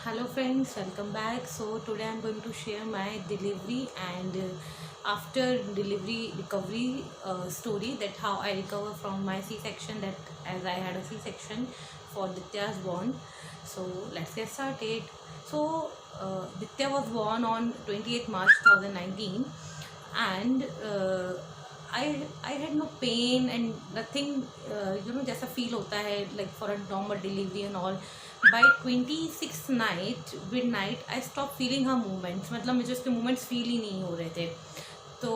Hello friends, welcome back. So today I'm going to share my delivery and after delivery recovery story, that how I recover from my C-section, that as I had a C-section for Ditya's born. So let's get started. So Ditya was born on 28th March 2019 and I had no pain and nothing, जैसा feel होता है like for a normal delivery and all. By 26th night midnight I stopped feeling her movements, मतलब मुझे उसके movements feel ही नहीं हो रहे थे. तो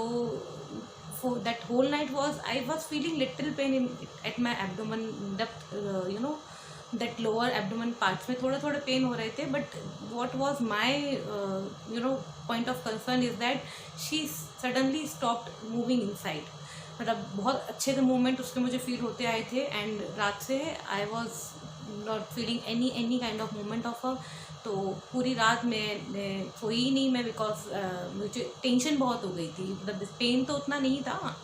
for that whole night I was feeling little pain at my abdomen, that lower abdomen parts में थोड़ा थोड़ा पेन हो रहे थे. But what was my point of concern is that she suddenly stopped moving inside. मतलब बहुत अच्छे से मूवमेंट उसके मुझे फील होते आए थे एंड रात से I was not feeling any kind of movement of a. तो पूरी रात में सोई ही नहीं मैं, बिकॉज मुझे टेंशन बहुत हो गई थी. मतलब पेन तो उतना नहीं था,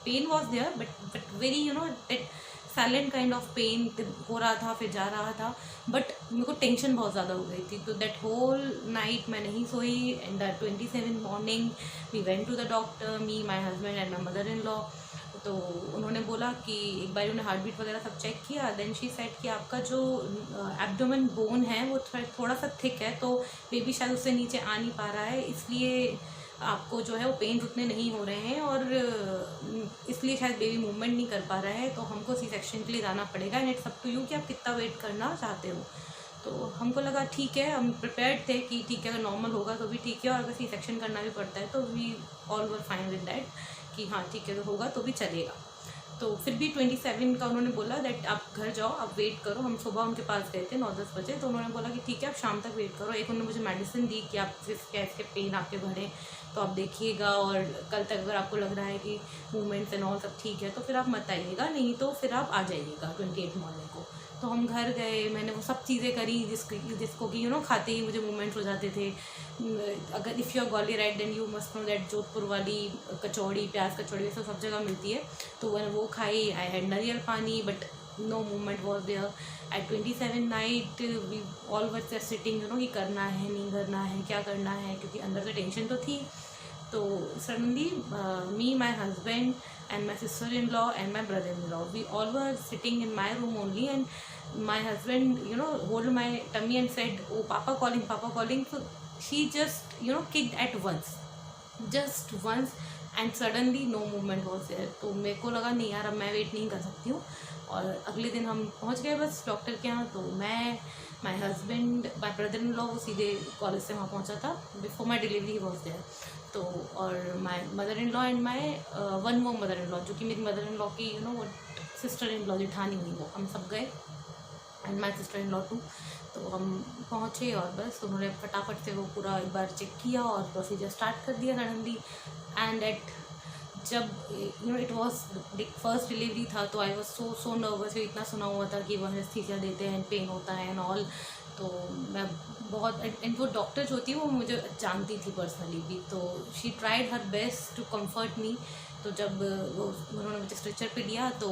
pain was there but very that silent kind of pain हो रहा था, फिर जा रहा था. बट मेरे को टेंशन बहुत ज़्यादा हो गई थी. तो दैट होल नाइट मैं नहीं सोई and the 27 morning we went to the doctor, me my husband and my mother in law. तो उन्होंने बोला कि एक बार उन्होंने हार्ट बीट वगैरह सब चेक किया. देन शी सेड कि आपका जो एब्डोमेन बोन है वो थोड़ा सा थिक है, तो बेबी शायद उससे नीचे आ नहीं पा रहा है, इसलिए आपको जो है वो पेन उतने नहीं हो रहे हैं और इसलिए शायद बेबी मूवमेंट नहीं कर पा रहा है. तो हमको सी सेक्शन के लिए जाना पड़ेगा and it's up to you कि आप कितना वेट करना चाहते हो. तो हमको लगा ठीक है, हम प्रिपेयर्ड थे कि ठीक है अगर नॉर्मल होगा तो भी ठीक है और अगर सी सेक्शन करना भी पड़ता है तो we all were fine with that कि हाँ ठीक है होगा तो भी चलेगा. तो फिर भी 27 का उन्होंने बोला दैट आप घर जाओ, आप वेट करो. हम सुबह उनके पास गए थे 9-10 बजे, तो उन्होंने बोला कि ठीक है आप शाम तक वेट करो. एक उन्होंने मुझे मेडिसिन दी कि आप क्या इसके पेन आपके बढ़े तो आप देखिएगा और कल तक अगर आपको लग रहा है कि मूवमेंट्स एंड ऑल सब ठीक है तो फिर आप मत आइएगा, नहीं तो फिर आप आ जाइएगा 28 मॉर्निंग को. तो हम घर गए, मैंने वो सब चीज़ें करी जिसको कि खाते ही मुझे मूवमेंट्स हो जाते थे. अगर if you are Gwalior right then you must know that Jodhpur वाली कचौड़ी, प्याज कचौड़ी वैसे सब जगह मिलती है. तो मैंने वो खाई. आई had nariyal pani but no movement was there. At 27 night we all were just sitting कि करना है नहीं करना है क्या करना है, क्योंकि अंदर से टेंशन तो थी. तो suddenly me my husband and my sister-in-law and my brother-in-law, we all were sitting in my room only, and my husband hold my tummy and said, oh papa calling. So she just kicked at once, just once, and suddenly no movement was there. तो मेरे को लगा नहीं यार अब मैं wait नहीं कर सकती हूँ. और अगले दिन हम पहुँच गए बस डॉक्टर के यहाँ. तो मैं, my husband, my brother in law वो सीधे कॉलेज से वहाँ पहुँचा था. Before my delivery was there. तो और my mother in law and my one more mother in law, जो कि मेरी मदर इन लॉ की वो सिस्टर इन लॉ जेठानी हुई, वो हम सब गए and my sister in law too. तो हम पहुँचे और बस उन्होंने फटाफट से वो पूरा एक बार चेक किया और प्रोसीजर स्टार्ट कर दिया सडनली. एंड एट जब इट वॉज फर्स्ट डिलीवरी था तो आई वॉज सो नर्वस. इतना सुना हुआ था कि वो एनेस्थीसिया देते हैं, पेन होता है एंड ऑल. तो मैं बहुत, एंड वो डॉक्टर जो थी वो मुझे जानती थी पर्सनली भी, तो she tried her best to comfort me. तो जब वो उन्होंने मुझे स्ट्रेचर पे लिया तो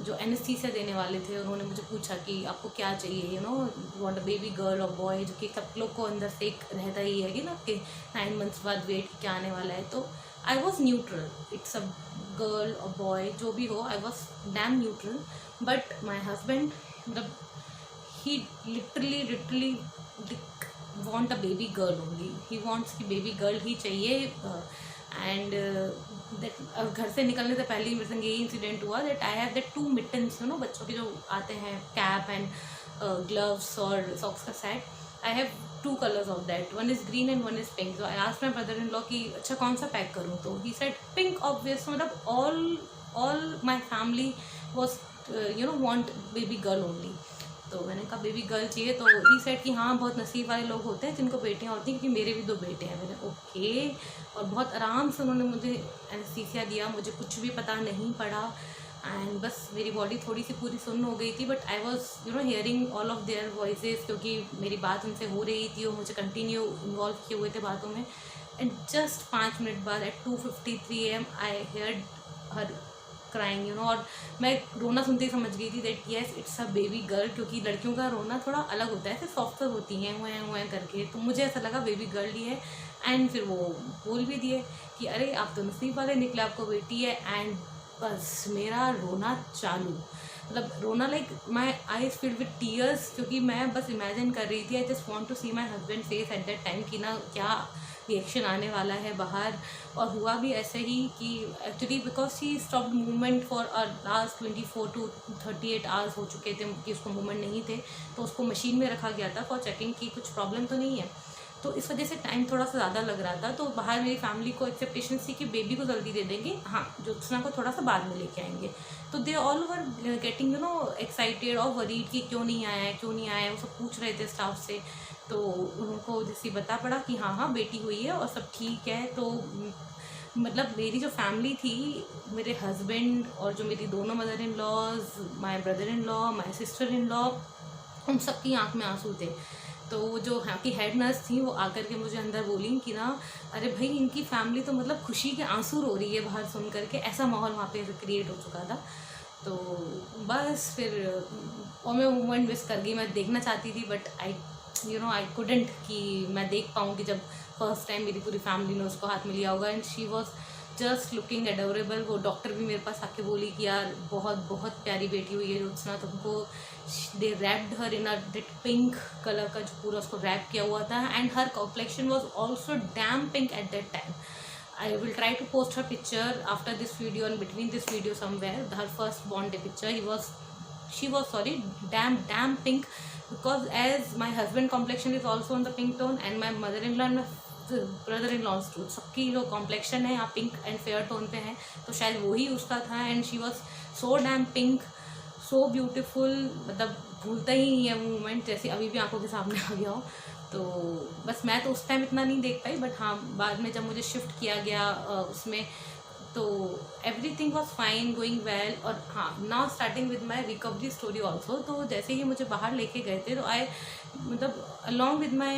जो एनेस्थीसिया देने वाले थे उन्होंने मुझे पूछा कि आपको क्या चाहिए, वांट अ बेबी गर्ल और बॉय, जो कि सब लोग को अंदर से एक रहता ही है कि कि 9 मंथ्स बाद वेट क्या आने वाला है. तो I was neutral, it's a girl और बॉय जो भी हो, I was damn neutral. But my husband मतलब he literally want a baby girl only. He wants कि बेबी गर्ल ही चाहिए. एंड घर से निकलने से पहले ही मेरे संग यही इंसिडेंट हुआ that I have that 2 mittens, बच्चों के जो आते हैं कैप एंड ग्लव्स और सॉक्स का set. I have 2 colours of that, one is green and one is pink. So I asked my brother in law कि अच्छा कौन सा पैक करूँ. तो ही सेड पिंक ऑब्वियस. मतलब all my family was want baby girl only. तो मैंने कहा बेबी गर्ल चाहिए. तो ही सेड कि हाँ बहुत नसीब वाले लोग होते हैं जिनको बेटियाँ होती हैं, क्योंकि मेरे भी 2 बेटे हैं. मैंने ओके. और बहुत आराम से उन्होंने मुझे एनेस्थीसिया दिया, मुझे कुछ भी पता नहीं पड़ा. एंड बस मेरी बॉडी थोड़ी सी पूरी सुन्न हो गई थी, but I was hearing all of their voices, क्योंकि मेरी बात उनसे हो रही थी, वो मुझे कंटिन्यू इन्वॉल्व किए हुए थे बातों में. एंड जस्ट 5 मिनट बाद at 2:53 AM I heard her crying you know, और मैं रोना सुनते ही समझ गई थी that yes it's a baby girl, क्योंकि लड़कियों का रोना थोड़ा अलग होता है, ऐसे सॉफ्टर होती हैं हुए करके, तो मुझे ऐसा लगा बेबी गर्ल ही है। एंड फिर वो बोल भी दिए कि अरे आप तो नसीब वाले निकले, आपको बेटी है। एंड बस मेरा रोना चालू, मतलब रोना like my eyes filled with tears, क्योंकि मैं बस इमेजिन कर रही थी, I just want to see my husband face at that time कि ना क्या रिएक्शन आने वाला है बाहर। और हुआ भी ऐसे ही कि actually because she stopped movement for last 24 to 38 hours हो चुके थे कि उसको मूवमेंट नहीं थे, तो उसको मशीन में रखा गया था फॉर चेकिंग की कुछ प्रॉब्लम तो नहीं है। तो इस वजह से टाइम थोड़ा सा ज़्यादा लग रहा था। तो बाहर मेरी फैमिली को एक्सेप्टेशन थी कि बेबी को जल्दी दे देंगे, हाँ ज्योत्सना को थोड़ा सा बाद में लेके आएंगे। तो they all were getting you know excited और वरीड कि क्यों नहीं आया है, क्यों नहीं आया है, वो सब पूछ रहे थे स्टाफ से। तो उनको जैसे बता पड़ा कि हाँ बेटी हुई है और सब ठीक है। तो मतलब मेरी जो फैमिली थी, मेरे हस्बैंड और जो मेरी दोनों mother in laws, my brother in law, my sister in law, उन सबकी आँख में आंसू थे। तो वो जो यहाँ की हेड नर्स थी वो आकर के मुझे अंदर बोली कि ना अरे भाई इनकी फैमिली तो मतलब खुशी के आंसू रो रही है बाहर सुन करके, ऐसा माहौल वहाँ पे क्रिएट हो चुका था। तो बस फिर और मैं मूवमेंट मिस कर गई, मैं देखना चाहती थी बट आई कुडेंट कि मैं देख पाऊँ कि जब फर्स्ट टाइम मेरी पूरी फैमिली ने उसको हाथ में लिया होगा। And she was just looking adorable. वो डॉक्टर भी मेरे पास आके बोली कि यार बहुत बहुत प्यारी बेटी हुई है ज्योत्सना तुमको। They wrapped her in a that pink colour का जो पूरा उसको रैप किया हुआ था, and her complexion was also damn pink at that time. I will try to post her picture after this video and between this video somewhere. Her first born day picture. She was sorry, damn pink, because as my husband complexion is also on the pink tone and my mother-in-law and my brother-in-law too. सबकी जो complexion है यहाँ pink and fair tone पे है, तो शायद वही उसका था। And she was so damn pink, so beautiful, मतलब भूलता ही नहीं है वो मोमेंट, जैसे अभी भी आंखों के सामने आ गया हो। तो बस मैं तो उस टाइम इतना नहीं देख पाई, बट हाँ बाद में जब मुझे शिफ्ट किया गया उसमें, तो everything was fine going well. और हाँ now starting with my recovery story also. तो जैसे ही मुझे बाहर लेके गए थे, तो आई मतलब along with my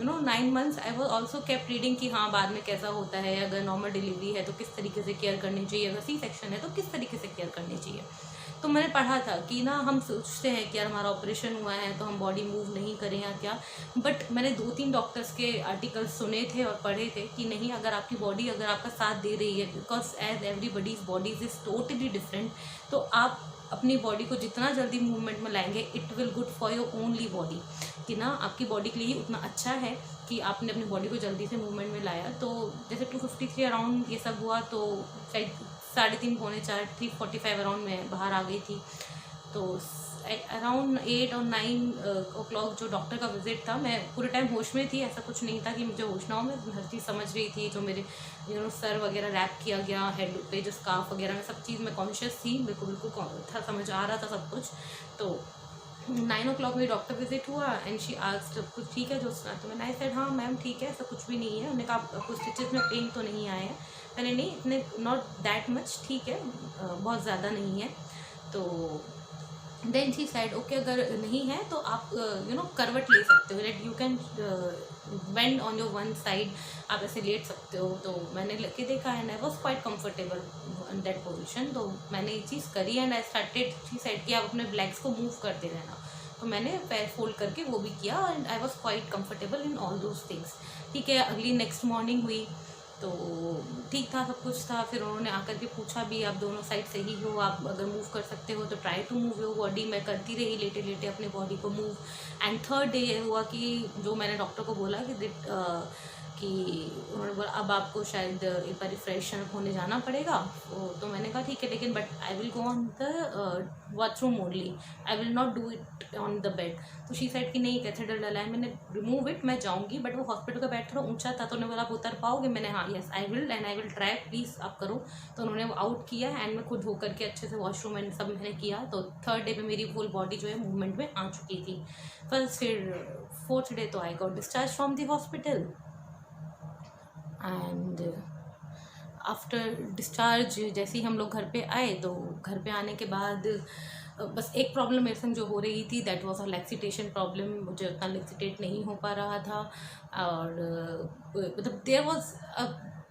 9 months I was also kept reading कि हाँ बाद में कैसा होता है, अगर नॉर्मल डिलीवरी है तो किस तरीके से केयर करनी चाहिए, अगर सी सेक्शन है तो किस तरीके से केयर करनी चाहिए। तो मैंने पढ़ा था कि ना हम सोचते हैं कि यार हमारा ऑपरेशन हुआ है तो हम बॉडी मूव नहीं करें या क्या, बट मैंने 2-3 डॉक्टर्स के आर्टिकल्स सुने थे और पढ़े थे कि नहीं, अगर आपकी बॉडी अगर आपका साथ दे रही है, because as everybody's bodies is totally different, तो आप अपनी बॉडी को जितना जल्दी मूवमेंट में लाएंगे it will good for your only body, कि ना आपकी बॉडी के लिए उतना अच्छा है कि आपने अपनी बॉडी को जल्दी से मूवमेंट में लाया। तो जैसे 253 अराउंड ये सब हुआ, तो शायद 3:30 पौने 4 3:45 अराउंड में बाहर आ गई थी। तो अराउंड 8 और 9 o'clock जो डॉक्टर का विजिट था, मैं पूरे टाइम होश में थी, ऐसा कुछ नहीं था कि मुझे होश ना हो, मैं हर चीज़ समझ रही थी। जो मेरे सर वगैरह रैप किया गया, हेड पे जो स्कार्फ वगैरह में सब चीज़ मैं कॉन्शियस थी, मेरे को बिल्कुल था, समझ आ रहा था सब कुछ। तो 9 o'clock में डॉक्टर विजिट हुआ एंड शी आस्क्ड कुछ ठीक है ज्योत्सना, तो मैंने आई सेड हाँ मैम ठीक है, ऐसा कुछ भी नहीं है। उन्होंने कहा कुछ स्टिचेस में पेन तो नहीं आया है, मैंने नहीं इतने नॉट दैट मच, ठीक है बहुत ज़्यादा नहीं है। तो देन शी साइड ओके अगर नहीं है तो आप करवट ले सकते हो, that you can bend on your one side, आप ऐसे लेट सकते हो। तो मैंने लेके देखा and I was quite comfortable in that position. तो मैंने ये चीज़ करी and I started, she side कि आप अपने लेग्स को मूव करते रहना, तो मैंने पैर फोल्ड करके वो भी किया and I was quite comfortable in all those things. ठीक है, अगली नेक्स्ट मॉर्निंग हुई तो ठीक था, सब कुछ था। फिर उन्होंने आकर के पूछा भी आप दोनों साइड सही हो, आप अगर मूव कर सकते हो तो try to move your body. मैं करती रही लेटे लेटे अपनी बॉडी को मूव। एंड थर्ड डे ये हुआ कि जो मैंने डॉक्टर को बोला कि उन्होंने बोला अब आपको शायद एक बार रिफ्रेशन होने जाना पड़ेगा। तो मैंने कहा ठीक है, लेकिन but I will go on the washroom only, I will not do it on the bed. तो शी साइड कि नहीं कैथेड्रल डला है, मैंने रिमूव इट, मैं जाऊँगी, बट वो हॉस्पिटल का बेड थोड़ा ऊंचा था, तो उन्होंने बोला आप उतर पाओगे, मैंने हाँ yes I will and I will try, please आप करो। तो उन्होंने वो आउट किया एंड मैं खुद होकर के अच्छे से वॉशरूम एंड सब मैंने किया। तो थर्ड डे पे मेरी फुल बॉडी जो है मूवमेंट में आ चुकी थी। बस फिर फोर्थ डे तो I got discharge from the hospital and after discharge जैसे ही हम लोग घर पे आए, तो घर पे आने के बाद बस एक प्रॉब्लम मेरे संग जो हो रही थी दैट वाज अ लैक्सिटेशन प्रॉब्लम। मुझे उतना लैक्सिटेट नहीं हो पा रहा था और मतलब there was a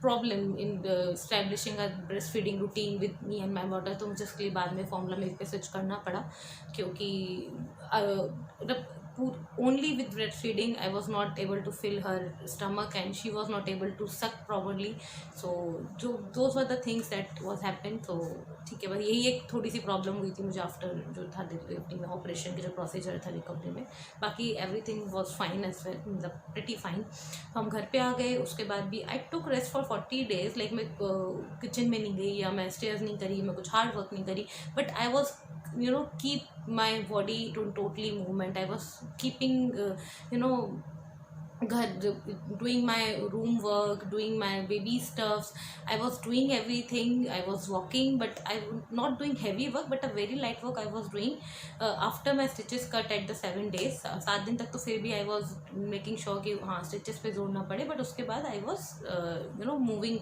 problem in establishing a breast feeding routine with me and my daughter, तो मुझे उसके लिए बाद में फॉर्मूला मिल्क पे स्विच करना पड़ा, क्योंकि only with breastfeeding I was not able to fill her stomach and she was not able to suck properly. So जो those were the things that was happened. तो ठीक है, बस यही एक थोड़ी सी प्रॉब्लम हुई थी मुझे आफ्टर जो था डिलीवरी में, ऑपरेशन के जो प्रोसीजर था रिकवरी में, बाकी everything was fine as well, मतलब प्रिटी फाइन। हम घर पे आ गए, उसके बाद भी I took rest for 40 days, like मैं किचन में नहीं गई या मैं स्टेयर्स नहीं करी, मैं कुछ हार्ड वर्क नहीं करी, but I was keep my body to totally movement. I was keeping doing my room work, doing my baby stuffs. I was doing everything. I was walking, but I was not doing heavy work, but a very light work I was doing. After my stitches cut at the 7 days, 7 दिन तक तो फिर भी I was making sure कि हाँ stitches पे जोर ना पड़े, but उसके बाद I was moving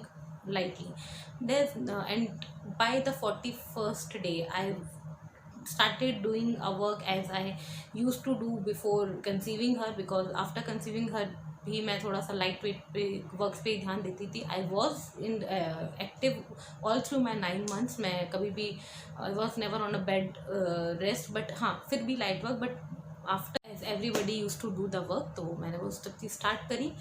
lightly. And by the 41st day I started doing a work as I used to do before conceiving her, because after conceiving her भी मैं थोड़ा सा लाइट वेट पे वर्क्स पे ध्यान देती थी. I was in active all through my 9 months. मैं कभी भी I was never on a bed rest, but हाँ फिर भी light work, but after as everybody use to do the work, तो मैंने वो चीज़ स्टार्ट करी.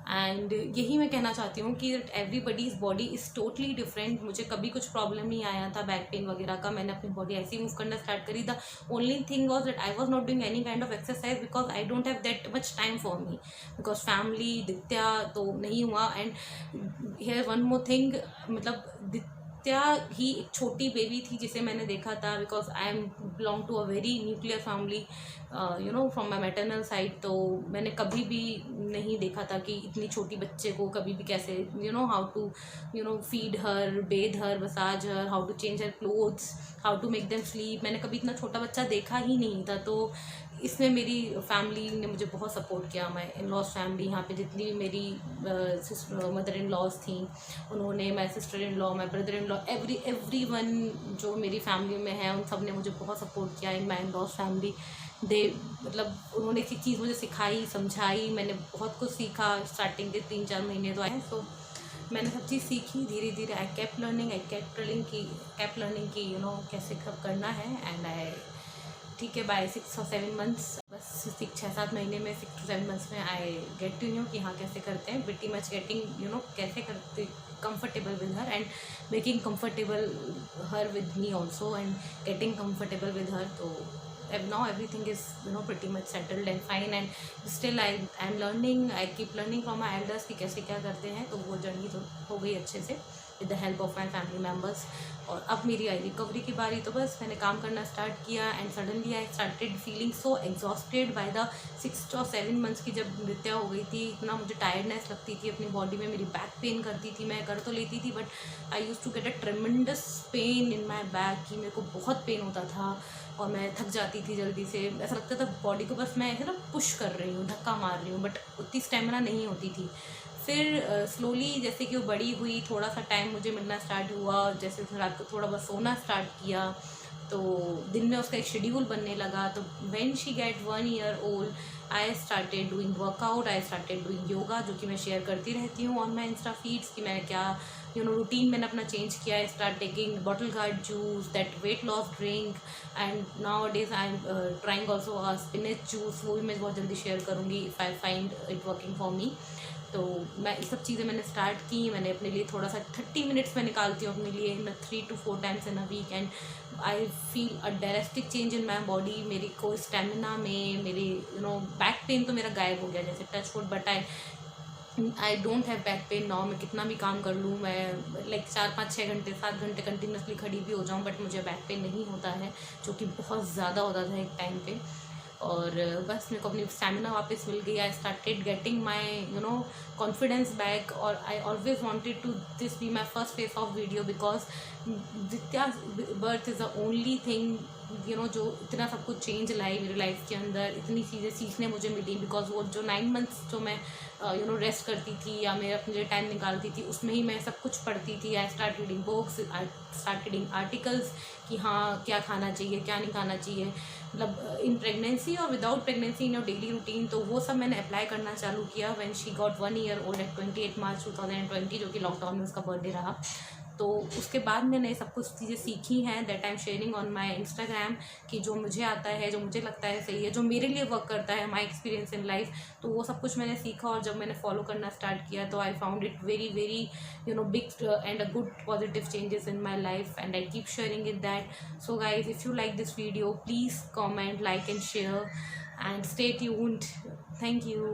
एंड यही मैं कहना चाहती हूँ कि everybody's body is totally different. मुझे कभी कुछ प्रॉब्लम नहीं आया था बैक पेन वगैरह का, मैंने अपनी बॉडी ऐसे ही मूव करना स्टार्ट करी. The only thing was that I was not doing any kind of exercise, because I don't have that much time for me, because family दित्या तो नहीं हुआ. And here one more thing, मतलब दित्या ही एक छोटी बेबी थी जिसे मैंने देखा था, because I am belong to a very nuclear family from my maternal side. तो मैंने कभी भी नहीं देखा था कि इतनी छोटी बच्चे को कभी भी कैसे how to feed her, bathe her, massage her, how to change her clothes, how to make them sleep. मैंने कभी इतना छोटा बच्चा देखा ही नहीं था. तो इसमें मेरी फैमिली ने मुझे बहुत सपोर्ट किया. माई इन लॉज फैमिली, यहाँ पे जितनी भी मेरी मदर इन लॉज थी उन्होंने, माई sister in law, my brother in law, every one जो मेरी फैमिली में है उन सब ने मुझे बहुत सपोर्ट किया. इन माई इन लॉज फैमिली मतलब उन्होंने एक चीज़ मुझे सिखाई, समझाई, मैंने बहुत कुछ सीखा. स्टार्टिंग के 3-4 महीने तो आए, तो मैंने सब चीज़ सीखी धीरे धीरे. आई केप्ट लर्निंग की कैसे सब करना है. एंड आई ठीक है, बाय 6 or 7 months, बस 6-7 महीने में, 6 to 7 months में आई गेट टू न्यू कि हाँ कैसे करते हैं. प्रीटी मच गेटिंग कैसे करते comfortable with her and making comfortable her with me also and getting comfortable with her. So now everything is pretty much settled and fine, and still I am learning. I keep learning from my elders कि कैसे क्या करते हैं. तो वो journey तो हो गई अच्छे से with the help of my family members. और अब मेरी आई रिकवरी की बारी. तो बस मैंने काम करना स्टार्ट किया and suddenly I started feeling so exhausted by the 6 or 7 months की जब नृत्या हो गई थी. इतना मुझे टायर्डनेस लगती थी अपनी बॉडी में, मेरी बैक पेन करती थी. मैं कर तो लेती थी but I use to get a tremendous pain in my back, कि मेरे को बहुत पेन होता था और मैं थक जाती थी जल्दी से. ऐसा लगता था बॉडी को बस मैं ऐसे पुश कर रही हूँ, धक्का मार रही हूँ, बट उतनी स्टेमिना नहीं होती थी. फिर स्लोली जैसे कि वो बड़ी हुई, थोड़ा सा टाइम मुझे मिलना स्टार्ट हुआ, जैसे रात को थोड़ा बहुत सोना स्टार्ट किया, तो दिन में उसका एक शेड्यूल बनने लगा. तो when she get 1 year old I started doing workout, I started doing yoga, जो कि मैं शेयर करती रहती हूँ ऑन माई इंस्टा फीड्स कि मैं क्या रूटीन मैंने अपना चेंज किया. I start taking bottle gourd juice, that weight loss drink, and now days I am trying also spinach juice. वो भी मैं बहुत जल्दी शेयर करूँगी if I find it working for me. तो मैं ये सब चीज़ें मैंने स्टार्ट की. मैंने अपने लिए थोड़ा सा 30 minutes में निकालती हूँ अपने लिए 3 to 4 times in a week, and I feel a drastic change in my body. मेरी को स्टेमिना में, मेरी बैक पेन तो मेरा गायब हो गया जैसे touch wood, but I don't have back pain now. मैं कितना भी काम कर लूँ, मैं लाइक 4-5-6 घंटे 7 घंटे कंटिन्यूसली खड़ी भी हो जाऊँ, बट मुझे बैक पेन नहीं होता है, जो कि बहुत ज़्यादा होता था एक टाइम पे. और बस मेरे को अपनी स्टेमिना वापस मिल गई. I started getting my confidence back. और I always wanted to this be my first face of video, because दित्या birth is the only thing जो इतना सब कुछ चेंज लाई मेरी लाइफ के अंदर, इतनी चीज़ें सीखने मुझे मिली, बिकॉज वो जो 9 मंथ्स जो मैं रेस्ट करती थी या मैं अपने लिए टाइम निकालती थी, उसमें ही मैं सब कुछ पढ़ती थी। I start reading books, I start reading articles कि हाँ क्या खाना चाहिए क्या नहीं खाना चाहिए, मतलब इन प्रेगनेंसी और without pregnancy in your daily routine. तो वो सब मैंने अप्लाई करना चालू किया when she got 1 year old at 28 March 2020, जो कि लॉकडाउन में उसका बर्थडे रहा। तो उसके बाद मैंने सब कुछ चीज़ें सीखी हैं, that I am sharing on my Instagram, कि जो मुझे आता है, जो मुझे लगता है सही है, जो मेरे लिए वर्क करता है, माई एक्सपीरियंस इन लाइफ। तो वो सब कुछ मैंने सीखा, और जब मैंने फॉलो करना स्टार्ट किया तो I found it very very big and a good positive changes in my life, and I keep sharing it that. So guys, if you like this video, please comment, like and share, and stay tuned. Thank you.